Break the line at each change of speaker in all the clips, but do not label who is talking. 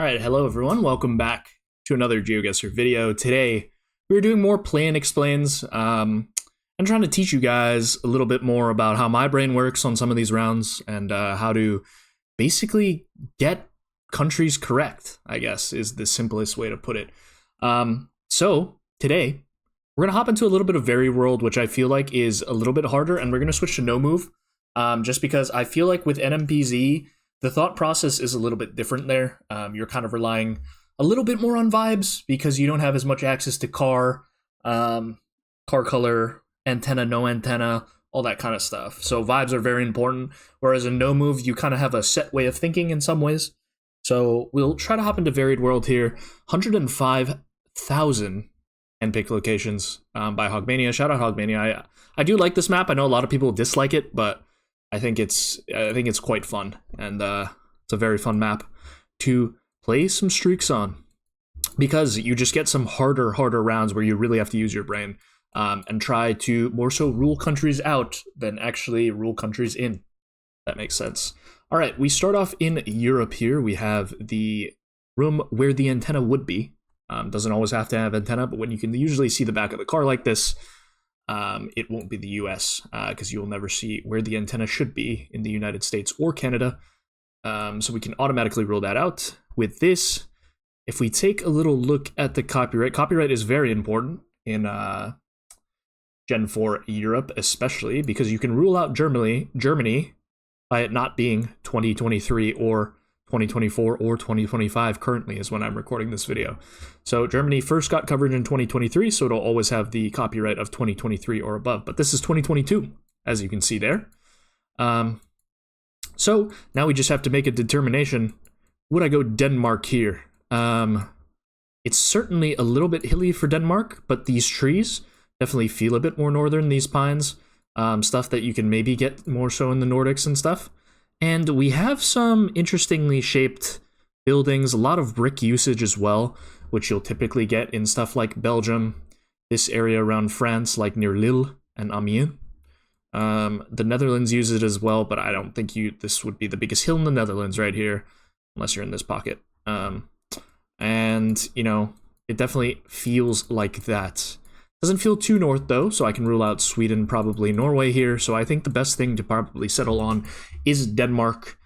Alright, hello everyone, welcome back to another GeoGuessr video. Today, we're doing more play and explains. I'm trying to teach you guys a little bit more about how my brain works on some of these rounds and how to basically get countries correct, I guess, is the simplest way to put it. So, today, we're going to hop into a little bit of Very World, which I feel like is a little bit harder, and we're going to switch to No Move, just because I feel like with NMPZ, the thought process is a little bit different there. You're kind of relying a little bit more on vibes because you don't have as much access to car color, antenna, no antenna, all that kind of stuff. So vibes are very important, whereas in No Move, you kind of have a set way of thinking in some ways. So we'll try to hop into Varied World here. 105,000 NPIC locations by Hogmania. Shout out Hogmania. I do like this map. I know a lot of people dislike it, but I think it's quite fun, and it's a very fun map to play some streaks on because you just get some harder rounds where you really have to use your brain and try to more so rule countries out than actually rule countries in. That makes sense. All right, we start off in Europe here. We have the room where the antenna would be. Doesn't always have to have antenna, but when you can usually see the back of the car like this, it won't be the US because you will never see where the antenna should be in the United States or Canada. So we can automatically rule that out. With this, if we take a little look at the copyright is very important in Gen 4 Europe, especially because you can rule out Germany by it not being 2023 or 2024 or 2025 currently is when I'm recording this video. So Germany first got coverage in 2023, so it'll always have the copyright of 2023 or above. But this is 2022, as you can see there. So now we just have to make a determination. Would I go Denmark here? It's certainly a little bit hilly for Denmark, but these trees definitely feel a bit more northern, these pines. Stuff that you can maybe get more so in the Nordics and stuff. And we have some interestingly shaped buildings, a lot of brick usage as well, which you'll typically get in stuff like Belgium, this area around France, like near Lille and Amiens. The Netherlands use it as well, but I don't think this would be the biggest hill in the Netherlands right here, unless you're in this pocket. And, you know, it definitely feels like that. Doesn't feel too north though, so I can rule out Sweden, probably Norway here. So I think the best thing to probably settle on is Denmark.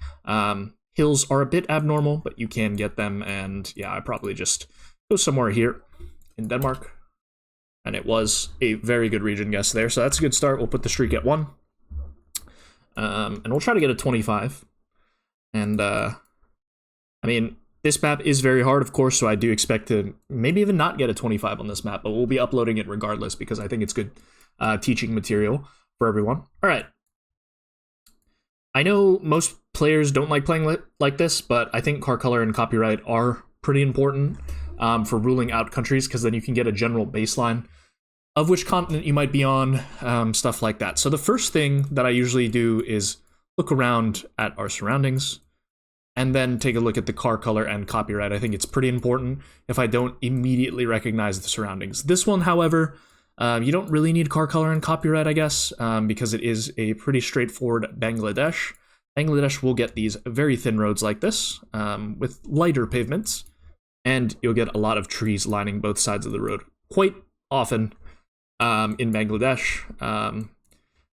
Hills are a bit abnormal, but you can get them, and yeah, I probably just go somewhere here in Denmark. And it was a very good region guess there, so that's a good start. We'll put the streak at 1. And we'll try to get a 25. And, I mean, this map is very hard, of course, so I do expect to maybe even not get a 25 on this map, but we'll be uploading it regardless because I think it's good teaching material for everyone. All right. I know most players don't like playing like this, but I think car color and copyright are pretty important for ruling out countries because then you can get a general baseline of which continent you might be on, stuff like that. So the first thing that I usually do is look around at our surroundings and then take a look at the car color and copyright. I think it's pretty important if I don't immediately recognize the surroundings. This one, however, you don't really need car color and copyright, I guess, because it is a pretty straightforward Bangladesh. Bangladesh will get these very thin roads like this, with lighter pavements, and you'll get a lot of trees lining both sides of the road. Quite often in Bangladesh,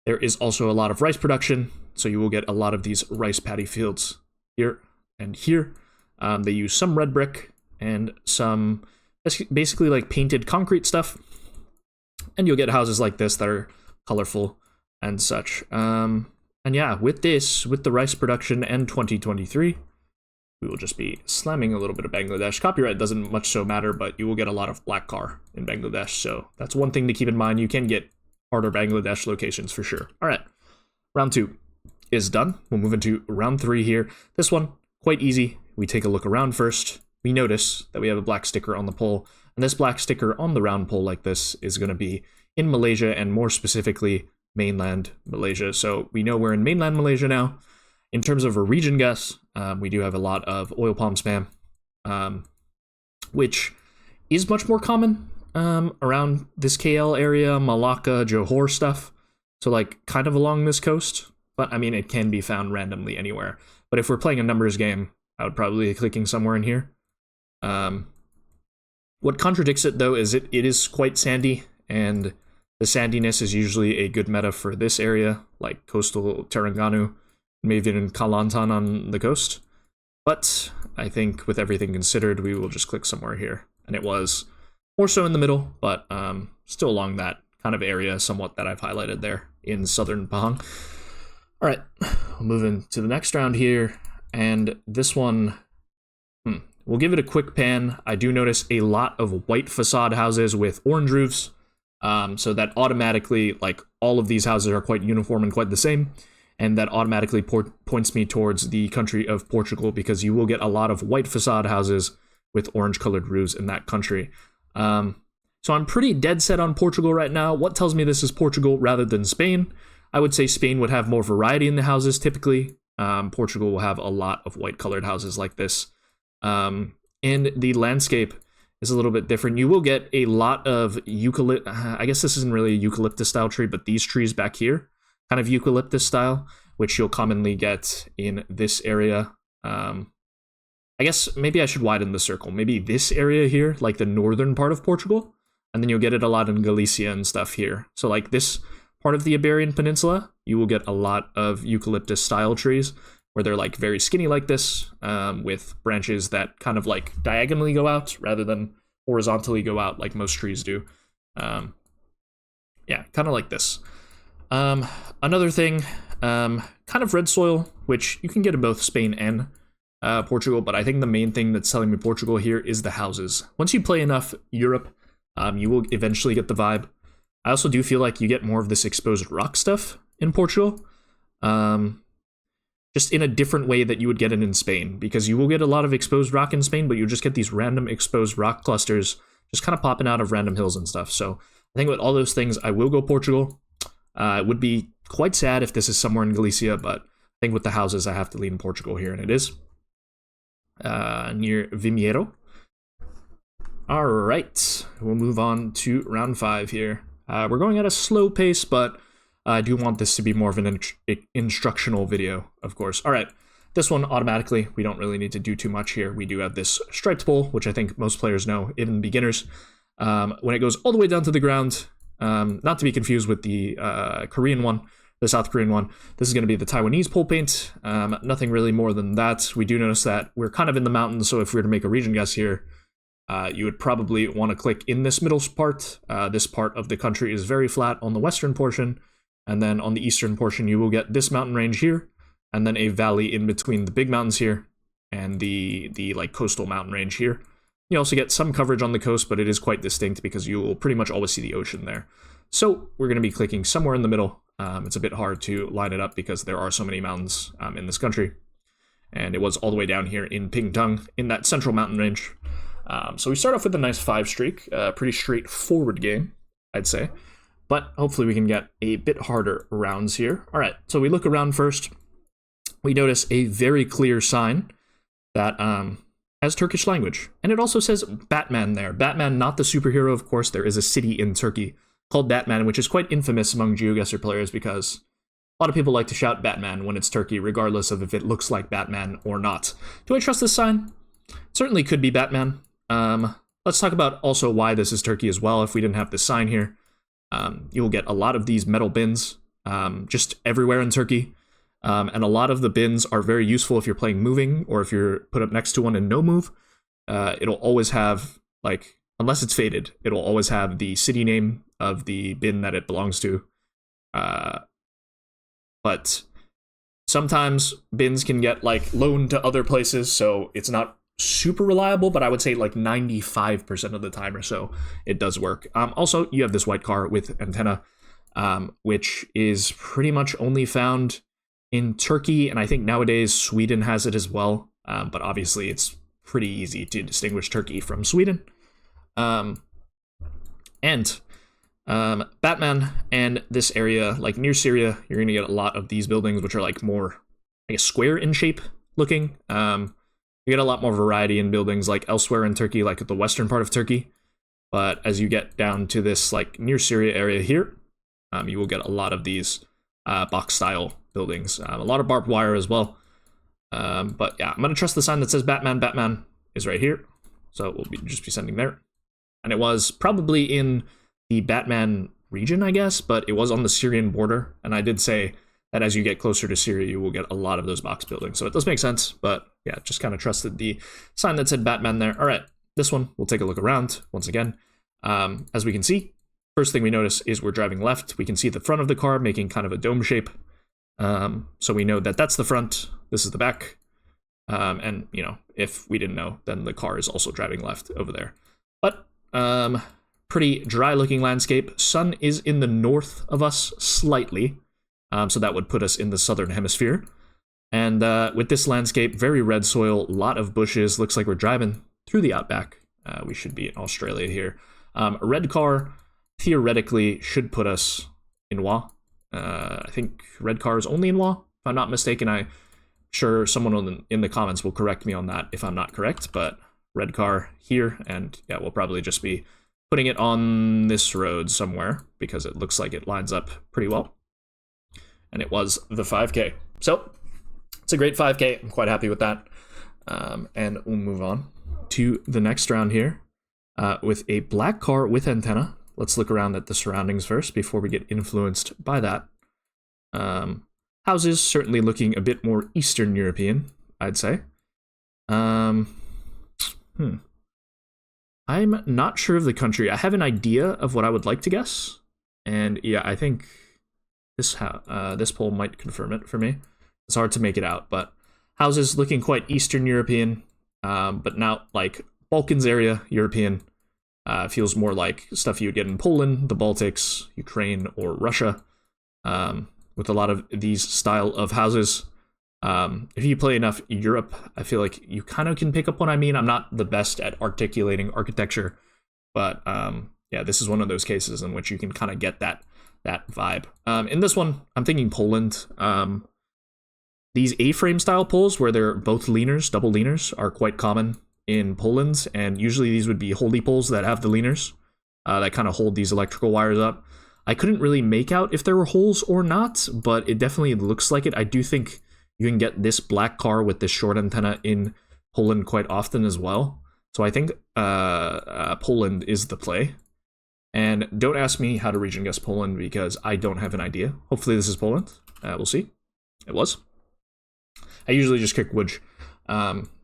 there is also a lot of rice production, so you will get a lot of these rice paddy fields here and here. They use some red brick and some basically like painted concrete stuff, and you'll get houses like this that are colorful and such. And yeah, with the rice production and 2023, we will just be slamming a little bit of Bangladesh. Copyright doesn't much so matter, but you will get a lot of black car in Bangladesh, so that's one thing to keep in mind. You can get harder Bangladesh locations for sure. All right, round 2 is done. We'll move into round 3 here. This one, quite easy. We take a look around first. We notice that we have a black sticker on the pole, and this black sticker on the round pole like this is going to be in Malaysia, and more specifically, mainland Malaysia. So we know we're in mainland Malaysia now. In terms of a region guess, we do have a lot of oil palm spam, which is much more common around this KL area, Malacca, Johor stuff. So like kind of along this coast. But I mean, it can be found randomly anywhere. But if we're playing a numbers game, I would probably be clicking somewhere in here. What contradicts it, though, is it is quite sandy, and the sandiness is usually a good meta for this area, like coastal Terengganu, maybe even Kalimantan on the coast. But I think with everything considered, we will just click somewhere here. And it was more so in the middle, but still along that kind of area somewhat that I've highlighted there in southern Pahang. All right, we'll move into the next round here. And this one, we'll give it a quick pan. I do notice a lot of white facade houses with orange roofs. So that automatically, like, all of these houses are quite uniform and quite the same. And that automatically points me towards the country of Portugal, because you will get a lot of white facade houses with orange colored roofs in that country. So I'm pretty dead set on Portugal right now. What tells me this is Portugal rather than Spain? I would say Spain would have more variety in the houses typically. Portugal will have a lot of white colored houses like this. And the landscape is a little bit different. You will get a lot of eucalyptus. I guess this isn't really a eucalyptus style tree, but these trees back here, kind of eucalyptus style, which you'll commonly get in this area. I guess maybe I should widen the circle. Maybe this area here, like the northern part of Portugal, and then you'll get it a lot in Galicia and stuff here. So like this part of the Iberian Peninsula, you will get a lot of eucalyptus style trees where they're like very skinny like this, with branches that kind of like diagonally go out rather than horizontally go out like most trees do. Yeah, kind of like this. Another thing, kind of red soil, which you can get in both Spain and Portugal, but I think the main thing that's telling me Portugal here is the houses. Once you play enough Europe, you will eventually get the vibe. I also do feel like you get more of this exposed rock stuff in Portugal, just in a different way that you would get it in Spain, because you will get a lot of exposed rock in Spain, but you just get these random exposed rock clusters just kind of popping out of random hills and stuff. So I think with all those things, I will go Portugal. It would be quite sad if this is somewhere in Galicia, but I think with the houses, I have to lean Portugal here, and it is near Vimeiro. All right, we'll move on to round 5 here. We're going at a slow pace, but I do want this to be more of an instructional video, of course. All right, this one automatically, we don't really need to do too much here. We do have this striped pole, which I think most players know, even beginners. When it goes all the way down to the ground, not to be confused with the Korean one, the South Korean one, this is going to be the Taiwanese pole paint. Nothing really more than that. We do notice that we're kind of in the mountains, so if we were to make a region guess here, you would probably want to click in this middle part. This part of the country is very flat on the western portion, and then on the eastern portion you will get this mountain range here, and then a valley in between the big mountains here and the like coastal mountain range here. You also get some coverage on the coast, but it is quite distinct because you will pretty much always see the ocean there. So we're going to be clicking somewhere in the middle. It's a bit hard to line it up because there are so many mountains in this country, and it was all the way down here in Pingtung in that central mountain range. So we start off with a nice 5 streak, pretty straightforward game, I'd say, but hopefully we can get a bit harder rounds here. All right, so we look around first. We notice a very clear sign that has Turkish language, and it also says Batman there. Batman, not the superhero, of course. There is a city in Turkey called Batman, which is quite infamous among GeoGuessr players because a lot of people like to shout Batman when it's Turkey, regardless of if it looks like Batman or not. Do I trust this sign? Certainly could be Batman. Let's talk about also why this is Turkey as well. If we didn't have this sign here, you will get a lot of these metal bins just everywhere in Turkey. And a lot of the bins are very useful if you're playing moving, or if you're put up next to one and no move. It'll always have, like, unless it's faded, it'll always have the city name of the bin that it belongs to. But sometimes bins can get like loaned to other places, so it's not super reliable, but I would say like 95% of the time or so it does work. Also, you have this white car with antenna, which is pretty much only found in Turkey, and I think nowadays Sweden has it as well, but obviously it's pretty easy to distinguish Turkey from Sweden. Batman and this area, like near Syria, you're going to get a lot of these buildings, which are like more, I guess, square in shape looking. You get a lot more variety in buildings like elsewhere in Turkey, like the western part of Turkey. But as you get down to this like near Syria area here, you will get a lot of these box style buildings. A lot of barbed wire as well. But yeah, I'm going to trust the sign that says Batman. Batman is right here. so we'll just be sending there. And it was probably in the Batman region, I guess, but it was on the Syrian border, and I did say that as you get closer to Syria, you will get a lot of those box buildings, so it does make sense, but yeah, just kind of trusted the sign that said Batman there. All right, this one, we'll take a look around once again. As we can see, first thing we notice is we're driving left. We can see the front of the car making kind of a dome shape, so we know that that's the front, this is the back, and, you know, if we didn't know, then the car is also driving left over there. But pretty dry looking landscape. Sun is in the north of us slightly, so that would put us in the southern hemisphere. And with this landscape, very red soil, lot of bushes, looks like we're driving through the outback. We should be in Australia here. A red car theoretically should put us in Wa. I think red car is only in Wa, if I'm not mistaken. I'm sure someone in the comments will correct me on that if I'm not correct, but red car here, and yeah, we'll probably just be putting it on this road somewhere because it looks like it lines up pretty well. And it was the 5K. So it's a great 5K. I'm quite happy with that. And we'll move on to the next round here with a black car with antenna. Let's look around at the surroundings first before we get influenced by that. Houses certainly looking a bit more Eastern European, I'd say. I'm not sure of the country. I have an idea of what I would like to guess, and yeah, I think this poll might confirm it for me. It's hard to make it out, but houses looking quite Eastern European, but not like Balkans area European. Feels more like stuff you would get in Poland, the Baltics, Ukraine, or Russia, with a lot of these style of houses. If you play enough Europe, I feel like you kind of can pick up what I mean. I'm not the best at articulating architecture, but yeah, this is one of those cases in which you can kind of get that vibe. In this one, I'm thinking Poland. These A-frame style poles where they're both leaners, double leaners, are quite common in Poland, and usually these would be holy poles that have the leaners that kind of hold these electrical wires up. I couldn't really make out if there were holes or not, but it definitely looks like it. I do think you can get this black car with this short antenna in Poland quite often as well. So I think Poland is the play. And don't ask me how to region guess Poland because I don't have an idea. Hopefully this is Poland. We'll see. It was. I usually just kick Łódź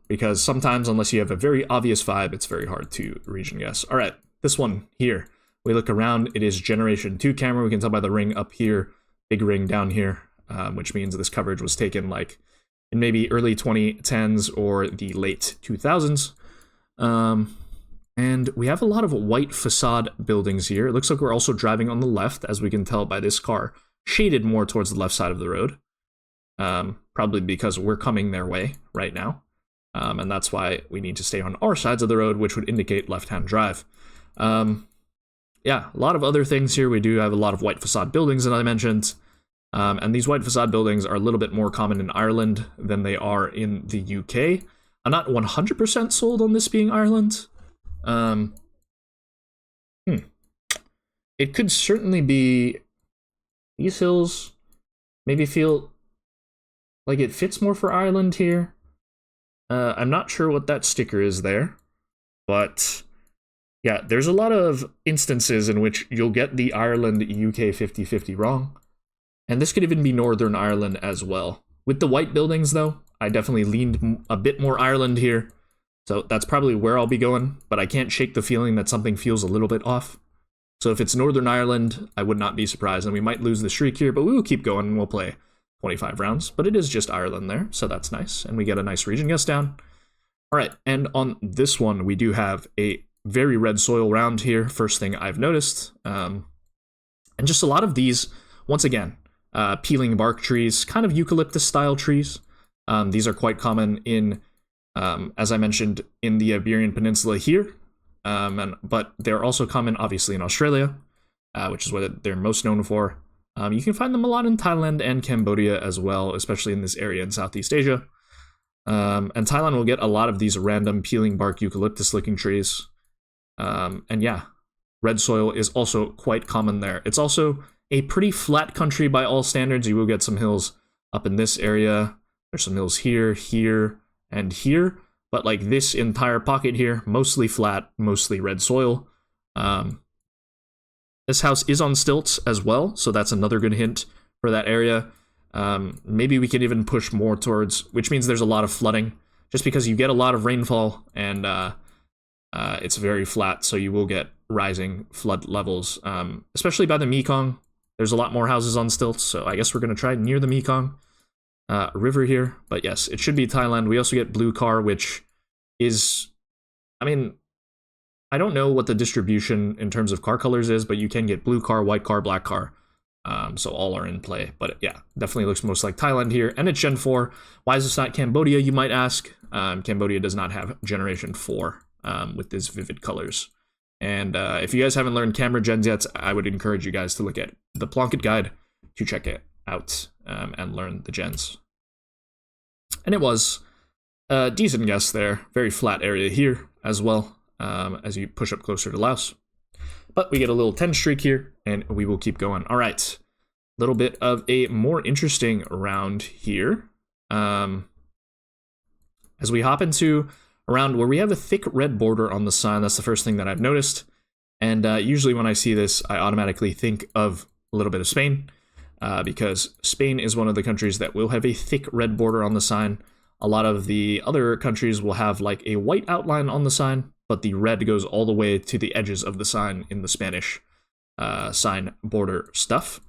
because sometimes, unless you have a very obvious vibe, it's very hard to region guess. All right, this one here. We look around. It is Generation 2 camera. We can tell by the ring up here, big ring down here. Which means this coverage was taken like in maybe early 2010s or the late 2000s. And we have a lot of white facade buildings here. It looks like we're also driving on the left, as we can tell by this car, shaded more towards the left side of the road. Probably because we're coming their way right now. And that's why we need to stay on our sides of the road, which would indicate left-hand drive. Yeah, a lot of other things here. We do have a lot of white facade buildings, as I mentioned. And these white facade buildings are a little bit more common in Ireland than they are in the UK. I'm not 100% sold on this being Ireland. It could certainly be these hills. Maybe feel like it fits more for Ireland here. I'm not sure what that sticker is there, but yeah, there's a lot of instances in which you'll get the Ireland-UK 50-50 wrong. And this could even be Northern Ireland as well. With the white buildings, though, I definitely leaned a bit more Ireland here. So that's probably where I'll be going, but I can't shake the feeling that something feels a little bit off. So if it's Northern Ireland, I would not be surprised, and we might lose the streak here, but we will keep going and we'll play 25 rounds. But it is just Ireland there, so that's nice, and we get a nice region guess down. All right, and on this one, we do have a very red soil round here, first thing I've noticed. And just a lot of these, once again, peeling bark trees, kind of eucalyptus-style trees. These are quite common in, as I mentioned, in the Iberian Peninsula here, but they're also common, obviously, in Australia, which is what they're most known for. You can find them a lot in Thailand and Cambodia as well, especially in this area in Southeast Asia. And Thailand will get a lot of these random peeling bark eucalyptus-looking trees. And yeah, red soil is also quite common there. It's also a pretty flat country by all standards. You will get some hills up in this area. There's some hills here, here, and here. but like this entire pocket here, mostly flat, mostly red soil. This house is on stilts as well, so that's another good hint for that area. Maybe we can even push more towards, which means there's a lot of flooding, just because you get a lot of rainfall and it's very flat, so you will get rising flood levels, especially by the Mekong. There's a lot more houses on stilts, so I guess we're going to try near the Mekong river here. But yes, it should be Thailand. We also get blue car, which is, I mean, I don't know what the distribution in terms of car colors is, but you can get blue car, white car, black car. So all are in play. But yeah, definitely looks most like Thailand here. And it's Gen 4. Why is this not Cambodia, you might ask? Cambodia does not have Generation 4 with these vivid colors. And if you guys haven't learned camera gens yet, I would encourage you guys to look at the Plunkett guide to check it out and learn the gens. And it was a decent guess there. Very flat area here as well, as you push up closer to Laos. But we get a little 10 streak here, and we will keep going. All right, a little bit of a more interesting round here. As we hop into a round where we have a thick red border on the sign, that's the first thing that I've noticed. And usually when I see this, I automatically think of a little bit of Spain, because Spain is one of the countries that will have a thick red border on the sign. A lot of the other countries will have like a white outline on the sign, but the red goes all the way to the edges of the sign in the Spanish sign border stuff.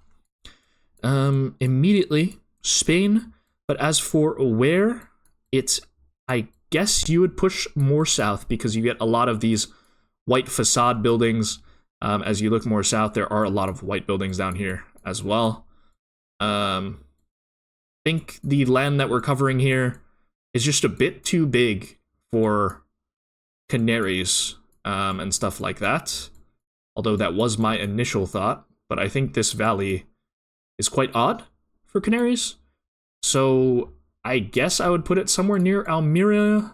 Immediately, Spain, but as for where, it's, I guess you would push more south because you get a lot of these white facade buildings. As you look more south, there are a lot of white buildings down here as well. I think the land that we're covering here is just a bit too big for Canaries and stuff like that. Although that was my initial thought, but I think this valley is quite odd for Canaries. So I guess I would put it somewhere near Almeria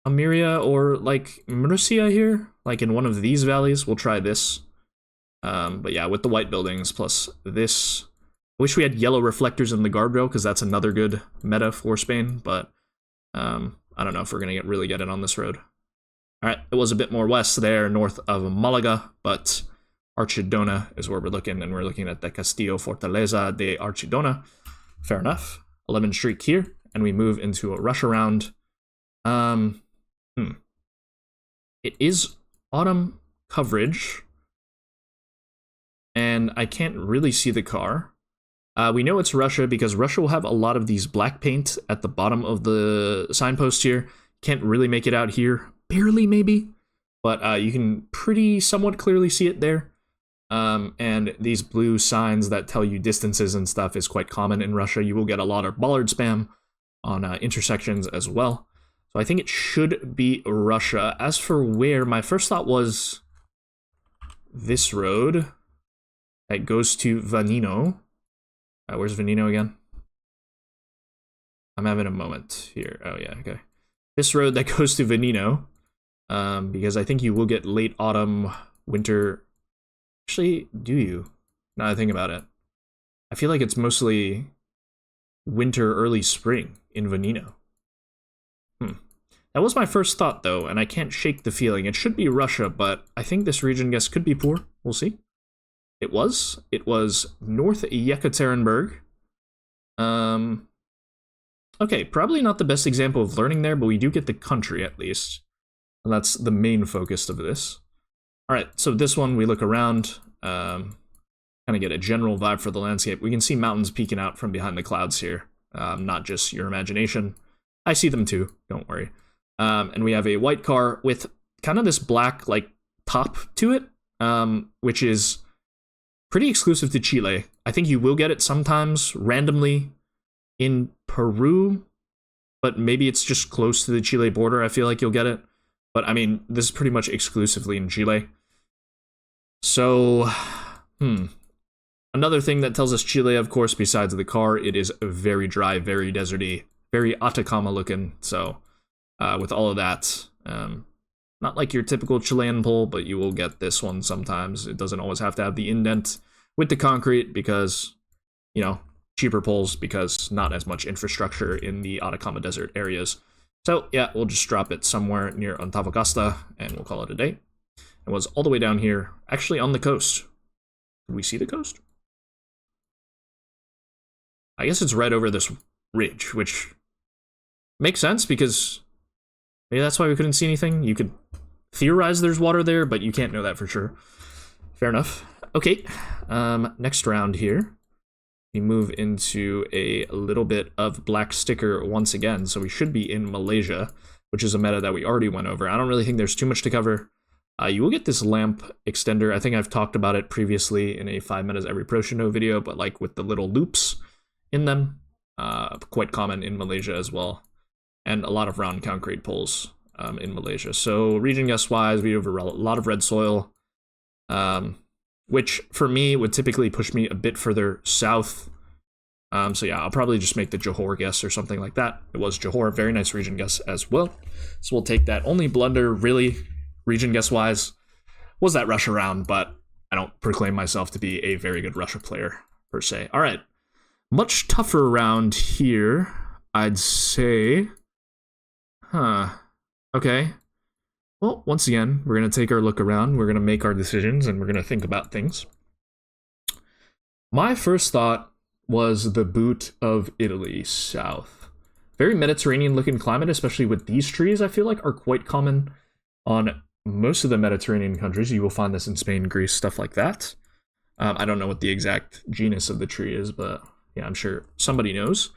or like Murcia here, like in one of these valleys. We'll try this. But yeah, with the white buildings plus this. I wish we had yellow reflectors in the guardrail because that's another good meta for Spain, but I don't know if we're going to really get it on this road. All right, it was a bit more west there, north of Malaga, but Archidona is where we're looking, and we're looking at the Castillo Fortaleza de Archidona. Fair enough. 11 streak here, and we move into a rush around. It is autumn coverage, and I can't really see the car. We know it's Russia because Russia will have a lot of these black paint at the bottom of the signpost here. Can't really make it out here. Barely, maybe. But you can pretty somewhat clearly see it there. And these blue signs that tell you distances and stuff is quite common in Russia. You will get a lot of bollard spam on intersections as well. So I think it should be Russia. As for where, my first thought was this road that goes to Vanino. Where's Vanino again? I'm having a moment here. Oh, yeah, okay. This road that goes to Vanino, because I think you will get late autumn, winter. Actually, do you? Now that I think about it. I feel like it's mostly winter, early spring in Vanino. That was my first thought, though, and I can't shake the feeling. It should be Russia, but I think this region guess could be poor. We'll see. It was North Yekaterinburg. Okay, probably not the best example of learning there, but we do get the country at least. And that's the main focus of this. All right, so this one, we look around, kind of get a general vibe for the landscape. We can see mountains peeking out from behind the clouds here, not just your imagination. I see them too, don't worry. And we have a white car with kind of this black, like, top to it, which is pretty exclusive to Chile. I think you will get it sometimes randomly in Peru, but maybe it's just close to the Chile border. I feel like you'll get it. But I mean, this is pretty much exclusively in Chile. So, another thing that tells us Chile, of course, besides the car, it is very dry, very deserty, very Atacama looking. So, with all of that, not like your typical Chilean pole, but you will get this one sometimes. It doesn't always have to have the indent with the concrete because, you know, cheaper poles because not as much infrastructure in the Atacama Desert areas. So yeah, we'll just drop it somewhere near Antofagasta, and we'll call it a day. It was all the way down here, actually on the coast. Can we see the coast? I guess it's right over this ridge, which makes sense because maybe that's why we couldn't see anything. You could theorize there's water there, but you can't know that for sure. Fair enough. Okay, next round here. We move into a little bit of black sticker once again, so we should be in Malaysia, which is a meta that we already went over. I don't really think there's too much to cover. You will get this lamp extender. I think I've talked about it previously in a 5 minutes every pro show video, but like with the little loops in them, quite common in Malaysia as well, and a lot of round concrete poles in Malaysia. So region guess wise, we have a lot of red soil, which for me would typically push me a bit further south. So yeah, I'll probably just make the Johor guess or something like that. It was Johor, very nice region guess as well. So we'll take that. Only blunder really region guess wise was that Russia round, but I don't proclaim myself to be a very good Russia player per se. All right, much tougher round here, I'd say. Okay. Well, once again, we're going to take our look around, we're going to make our decisions, and we're going to think about things. My first thought was the boot of Italy, south. Very Mediterranean-looking climate, especially with these trees, I feel like are quite common on most of the Mediterranean countries. You will find this in Spain, Greece, stuff like that. I don't know what the exact genus of the tree is, but yeah, I'm sure somebody knows.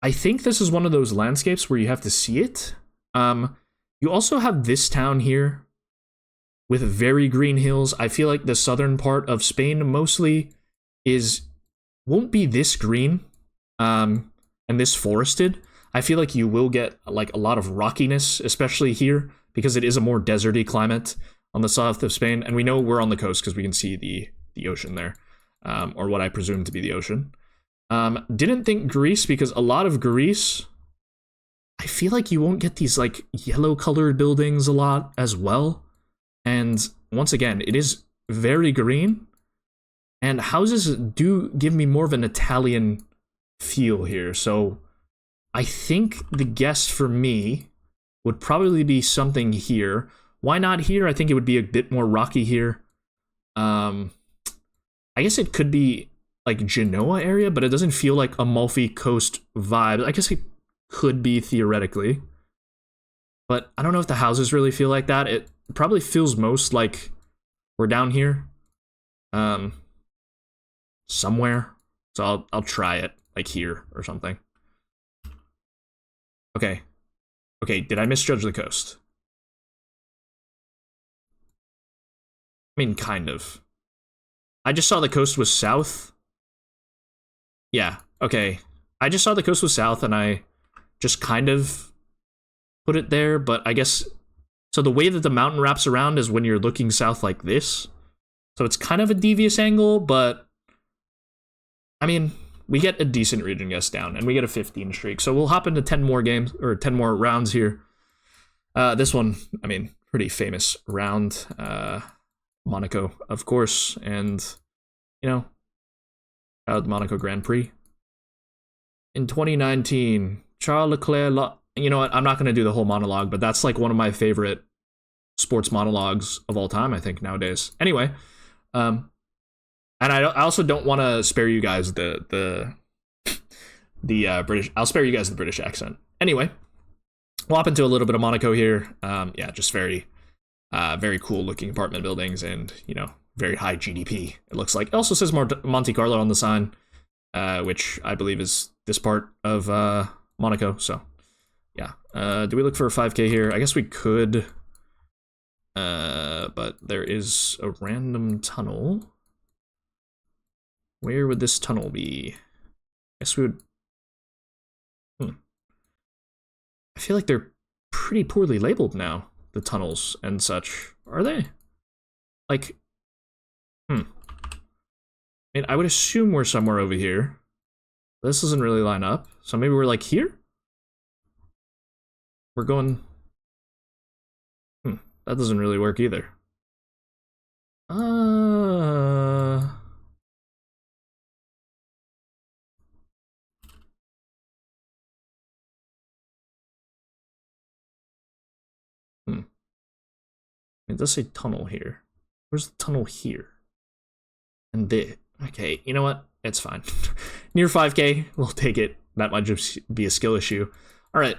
I think this is one of those landscapes where you have to see it. You also have this town here with very green hills. I feel like the southern part of Spain mostly won't be this green and this forested. I feel like you will get like a lot of rockiness, especially here, because it is a more deserty climate on the south of Spain. And we know we're on the coast because we can see the ocean there, or what I presume to be the ocean. Didn't think Greece, because a lot of Greece, I feel like you won't get these like yellow colored buildings a lot as well. And once again, it is very green, and houses do give me more of an Italian feel here. So I think the guess for me would probably be something here. Why not here? I think it would be a bit more rocky here. I guess it could be like Genoa area, but it doesn't feel like Amalfi Coast vibe. I guess it could be theoretically, but I don't know if the houses really feel like that. It probably feels most like we're down here, somewhere. So I'll try it like here or something. Okay, did I misjudge the coast? I mean, kind of. I just saw the coast was south. Yeah, okay. I just saw the coast was south and I just kind of put it there, but I guess... So the way that the mountain wraps around is when you're looking south like this. So it's kind of a devious angle, but... I mean, we get a decent region guess down, and we get a 15 streak. So we'll hop into 10 more games, or 10 more rounds here. This one, I mean, pretty famous round. Monaco, of course, and, you know, the Monaco Grand Prix. In 2019, Charles Leclerc, you know what, I'm not going to do the whole monologue, but that's like one of my favorite sports monologues of all time, I think, nowadays. Anyway, and I also don't want to spare you guys the British, I'll spare you guys the British accent. Anyway, we'll hop into a little bit of Monaco here. Yeah, just very cool looking apartment buildings and, you know, very high GDP, it looks like. It also says Monte Carlo on the sign, which I believe is this part of Monaco. So, yeah. Do we look for a 5K here? I guess we could, but there is a random tunnel. Where would this tunnel be? I guess we would... I feel like they're pretty poorly labeled now, the tunnels and such. Are they? Like... I mean, I would assume we're somewhere over here. This doesn't really line up. So maybe we're like here? We're going... that doesn't really work either. It does say tunnel here. Where's the tunnel here? And there. Okay, you know what? It's fine. Near 5K, we'll take it. That might just be a skill issue. All right,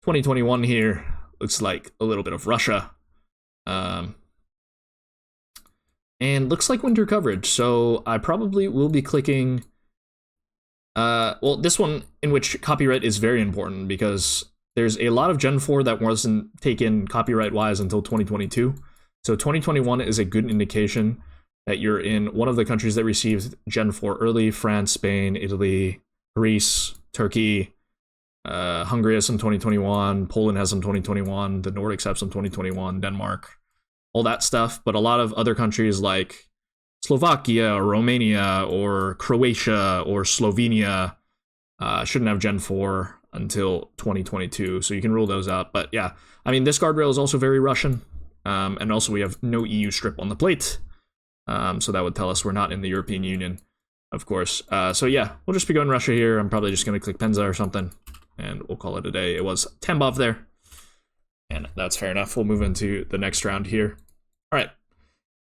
2021 here. Looks like a little bit of Russia. And looks like winter coverage, so I probably will be clicking... well, this one in which copyright is very important because there's a lot of Gen 4 that wasn't taken copyright-wise until 2022. So 2021 is a good indication that you're in one of the countries that received Gen 4 early: France, Spain, Italy, Greece, Turkey, Hungary has some 2021, Poland has some 2021, the Nordics have some 2021, Denmark, all that stuff. But a lot of other countries like Slovakia, or Romania, or Croatia, or Slovenia shouldn't have Gen 4 until 2022, so you can rule those out. But yeah, I mean, this guardrail is also very Russian, and also we have no EU strip on the plate, so that would tell us we're not in the European Union, of course. So yeah, we'll just be going Russia here. I'm probably just going to click Penza or something, and we'll call it a day. It was Tambov there, and that's fair enough. We'll move into the next round here. All right.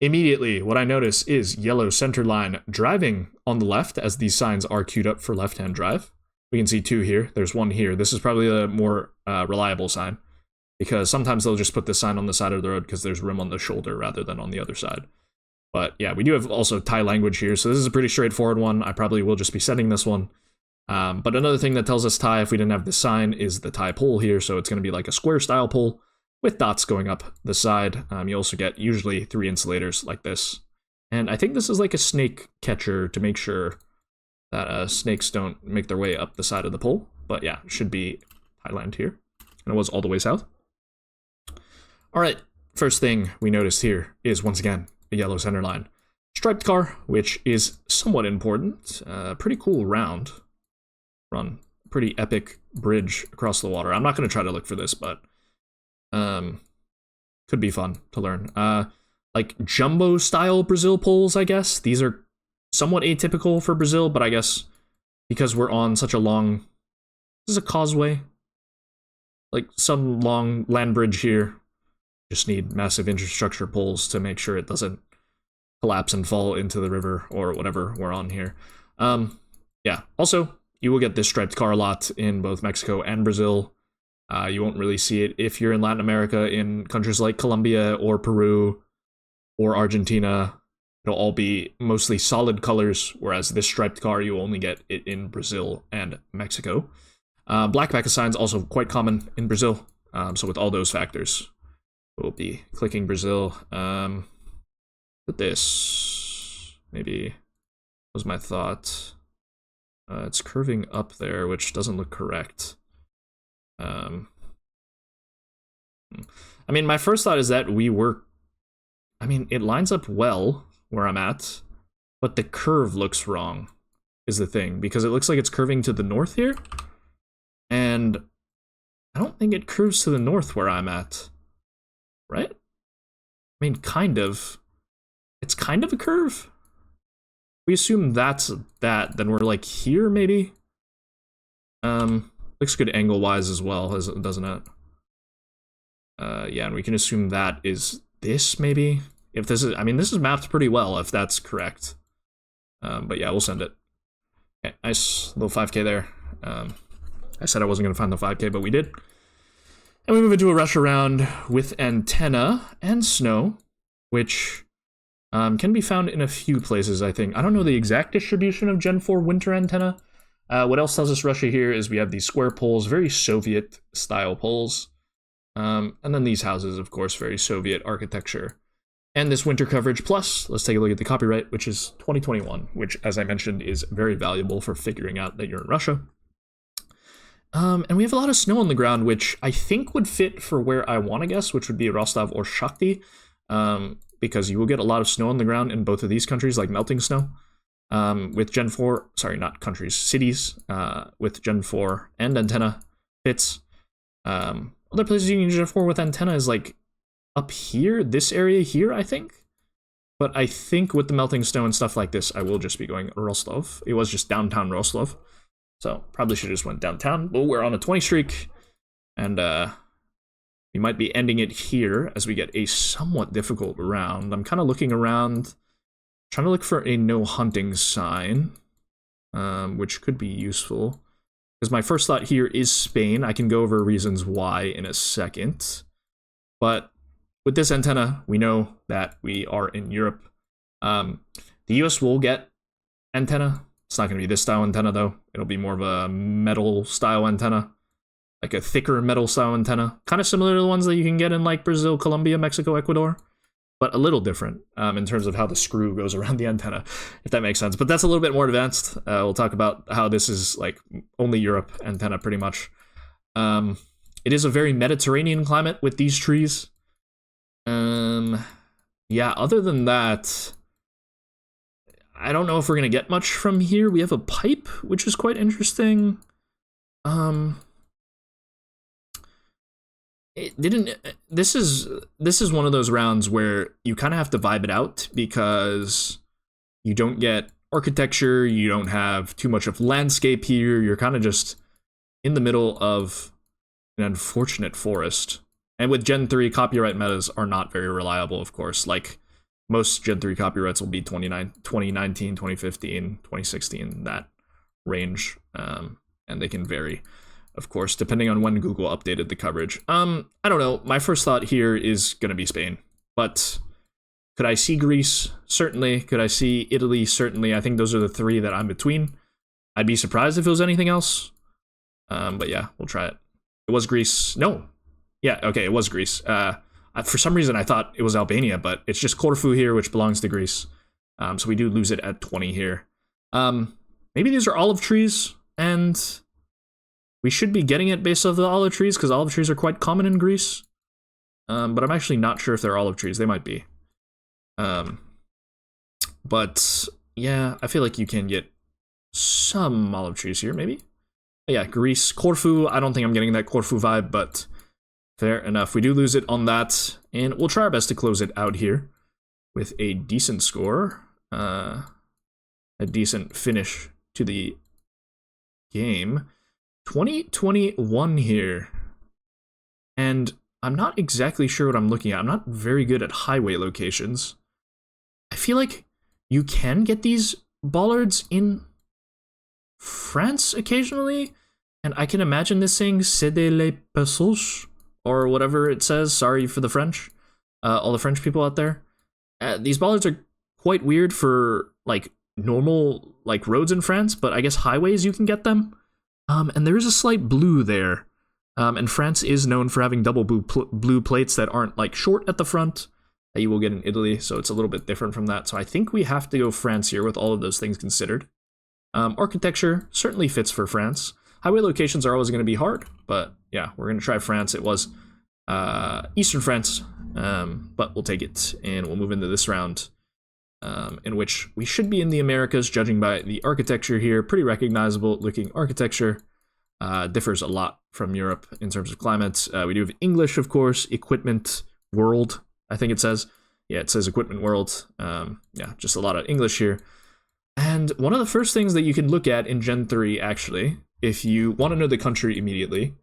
Immediately, what I notice is yellow center line driving on the left, as these signs are queued up for left-hand drive. We can see two here. There's one here. This is probably a more reliable sign, because sometimes they'll just put this sign on the side of the road because there's room on the shoulder rather than on the other side. But yeah, we do have also Thai language here, so this is a pretty straightforward one. I probably will just be setting this one. But another thing that tells us Thai, if we didn't have this sign, is the Thai pole here. So it's going to be like a square style pole with dots going up the side. You also get usually 3 insulators like this. And I think this is like a snake catcher to make sure that snakes don't make their way up the side of the pole. But yeah, it should be Thailand here. And it was all the way south. All right, first thing we noticed here is, once again, a yellow center line. Striped car, which is somewhat important. Pretty cool round run. Pretty epic bridge across the water. I'm not going to try to look for this, but could be fun to learn. Like jumbo style Brazil poles, I guess. These are somewhat atypical for Brazil, but I guess because we're on such a long... This is a causeway. Like some long land bridge here. Just need massive infrastructure poles to make sure it doesn't collapse and fall into the river or whatever we're on here. Yeah, also, you will get this striped car a lot in both Mexico and Brazil. You won't really see it if you're in Latin America, in countries like Colombia or Peru or Argentina. It'll all be mostly solid colors, whereas this striped car, you only get it in Brazil and Mexico. Black back signs also quite common in Brazil, so with all those factors, we'll be clicking Brazil. With this, maybe was my thought. It's curving up there, which doesn't look correct. I mean, my first thought is that we were... I mean, it lines up well where I'm at, but the curve looks wrong, is the thing, because it looks like it's curving to the north here, and I don't think it curves to the north where I'm at, right? I mean, kind of. It's kind of a curve. We assume that's that, then we're like here, maybe? Looks good angle-wise as well, doesn't it? Yeah, and we can assume that is this, maybe? If this is, I mean, this is mapped pretty well, if that's correct. But yeah, we'll send it. Okay, nice little 5K there. I said I wasn't going to find the 5K, but we did. And we move into a rush around with antenna and snow, which can be found in a few places, I think. I don't know the exact distribution of Gen 4 winter antenna. What else tells us Russia here is we have these square poles, very Soviet-style poles. And then these houses, of course, very Soviet architecture. And this winter coverage plus, let's take a look at the copyright, which is 2021, which, as I mentioned, is very valuable for figuring out that you're in Russia. And we have a lot of snow on the ground, which I think would fit for where I want to guess, which would be Rostov or Shakhty, because you will get a lot of snow on the ground in both of these countries, like melting snow. With Gen 4, sorry, not countries, cities, with Gen 4 and antenna fits. Other places you can use Gen 4 with antenna is like up here, this area here, I think. But I think with the melting snow and stuff like this, I will just be going Rostov. It was just downtown Rostov. So probably should have just went downtown. But we're on a 20 streak. And we we might be ending it here as we get a somewhat difficult round. I'm kind of looking around, trying to look for a no hunting sign, which could be useful. Because my first thought here is Spain. I can go over reasons why in a second. But with this antenna, we know that we are in Europe. The US will get antenna. It's not going to be this style antenna, though. It'll be more of a metal style antenna. Like a thicker metal style antenna. Kind of similar to the ones that you can get in like Brazil, Colombia, Mexico, Ecuador. But a little different in terms of how the screw goes around the antenna, if that makes sense. But that's a little bit more advanced. We'll talk about how this is like only Europe antenna pretty much. It is a very Mediterranean climate with these trees. Yeah, other than that, I don't know if we're going to get much from here. We have a pipe, which is quite interesting. This is one of those rounds where you kind of have to vibe it out because you don't get architecture, you don't have too much of landscape here, you're kind of just in the middle of an unfortunate forest. And with Gen 3, copyright metas are not very reliable, of course. Like, most Gen 3 copyrights will be 2019, 2015, 2016, that range, and they can vary, of course, depending on when Google updated the coverage. I don't know. My first thought here is going to be Spain. But could I see Greece? Certainly. Could I see Italy? Certainly. I think those are the three that I'm between. I'd be surprised if it was anything else. But yeah, we'll try it. It was Greece. No. Yeah, okay, it was Greece. For some reason, I thought it was Albania, but it's just Corfu here, which belongs to Greece. So we do lose it at 20 here. Maybe these are olive trees, and we should be getting it based off the olive trees, because olive trees are quite common in Greece. But I'm actually not sure if they're olive trees. They might be. But, yeah, I feel like you can get some olive trees here, maybe? Yeah, Greece. Corfu, I don't think I'm getting that Corfu vibe, but fair enough. We do lose it on that, and we'll try our best to close it out here with a decent score. A decent finish to the game. 2021 here. And I'm not exactly sure what I'm looking at. I'm not very good at highway locations. I feel like you can get these bollards in France occasionally, and I can imagine this saying "cédez les pesos" or whatever it says. Sorry for the French, all the French people out there. These bollards are quite weird for like normal like roads in France, but I guess highways you can get them. And there is a slight blue there, and France is known for having double blue plates that aren't like short at the front that you will get in Italy, so it's a little bit different from that. So I think we have to go France here with all of those things considered. Architecture certainly fits for France. Highway locations are always going to be hard, but yeah, we're going to try France. It was Eastern France, but we'll take it, and we'll move into this round, in which we should be in the Americas, judging by the architecture here. Pretty recognizable looking architecture. Differs a lot from Europe in terms of climates. We do have English, of course, equipment world, I think it says. Yeah, it says equipment world. Yeah, just a lot of English here. And one of the first things that you can look at in Gen 3, actually, if you want to know the country immediately,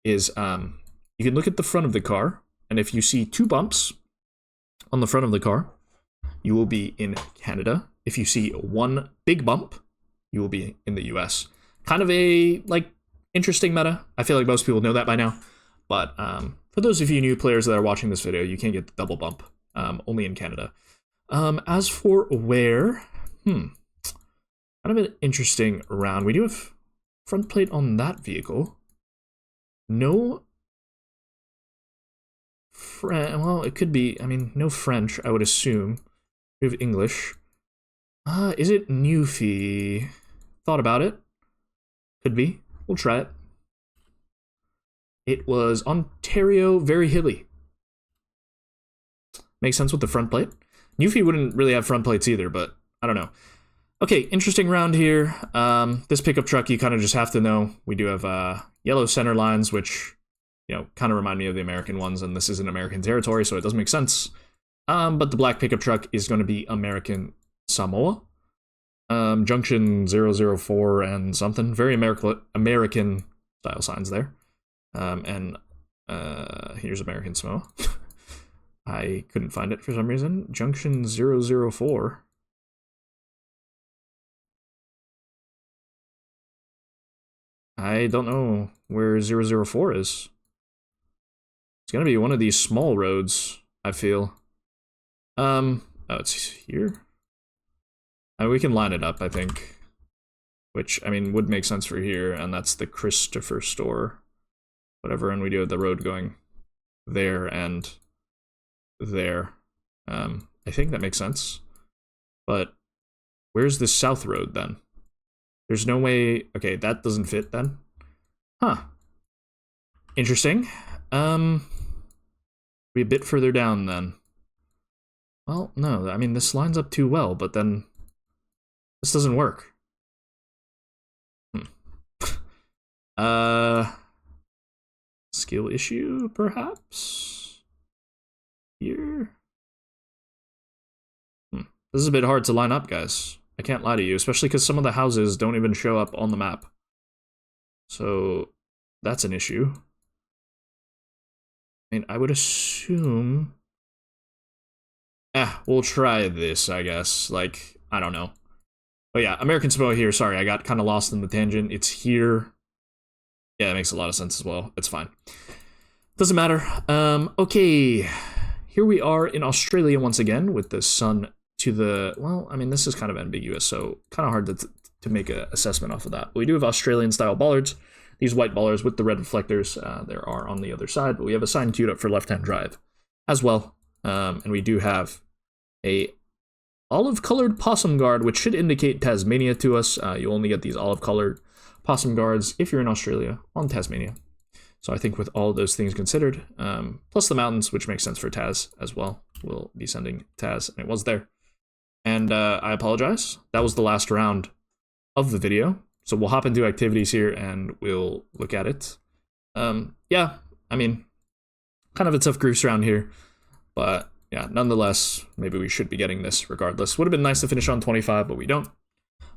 is you can look at the front of the car, and if you see two bumps on the front of the car, you will be in Canada. If you see one big bump, you will be in the US. Kind of a, like, interesting meta. I feel like most people know that by now. But for those of you new players that are watching this video, you can't get the double bump, only in Canada. As for where, kind of an interesting round. We do have front plate on that vehicle. No, well, it could be, I mean, no French, I would assume. We have English. Is it Newfie? Thought about it. Could be. We'll try it. It was Ontario, very hilly. Makes sense with the front plate. Newfie wouldn't really have front plates either, but I don't know. Okay, interesting round here. This pickup truck, you kind of just have to know. We do have yellow center lines, which, you know, kind of remind me of the American ones, and this is an American territory, so it doesn't make sense. But the black pickup truck is going to be American Samoa. Junction 004 and something. Very American style signs there. And Here's American Samoa. I couldn't find it for some reason. Junction 004. I don't know where 004 is. It's gonna be one of these small roads, I feel. Oh, it's here? We can line it up, I think. Which, I mean, would make sense for here, and that's the Christopher store. Whatever, and we do have the road going there and there. I think that makes sense. But where's the south road then? There's no way. Okay, that doesn't fit then. Huh. Interesting. Be a bit further down then. Well, no, I mean, this lines up too well, but then this doesn't work. Skill issue, perhaps? Here? This is a bit hard to line up, guys. I can't lie to you, especially because some of the houses don't even show up on the map. So, that's an issue. I mean, I would assume... we'll try this, I guess. Like, I don't know. But yeah, American Samoa here. Sorry, I got kind of lost in the tangent. It's here. Yeah, that makes a lot of sense as well. It's fine. Doesn't matter. Okay. Here we are in Australia once again with the sun to the... Well, I mean, this is kind of ambiguous, so kind of hard to make an assessment off of that. But we do have Australian-style bollards. These white bollards with the red reflectors, there are on the other side. But we have a sign queued up for left-hand drive as well. And we do have a olive-colored possum guard, which should indicate Tasmania to us. You only get these olive-colored possum guards if you're in Australia on Tasmania. So I think with all of those things considered, plus the mountains, which makes sense for Taz as well, we'll be sending Taz, and it was there. And I apologize. That was the last round of the video. So we'll hop into activities here, and we'll look at it. Yeah, I mean, kind of a tough goose round here. But yeah, nonetheless, maybe we should be getting this regardless. Would have been nice to finish on 25, but we don't.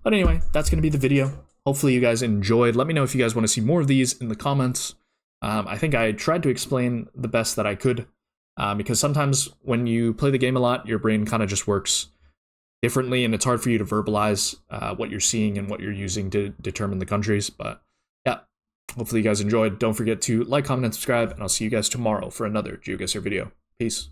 But anyway, that's going to be the video. Hopefully you guys enjoyed. Let me know if you guys want to see more of these in the comments. I think I tried to explain the best that I could, because sometimes when you play the game a lot, your brain kind of just works differently, and it's hard for you to verbalize what you're seeing and what you're using to determine the countries. But yeah, hopefully you guys enjoyed. Don't forget to like, comment, and subscribe, and I'll see you guys tomorrow for another GeoGuessr video. Peace.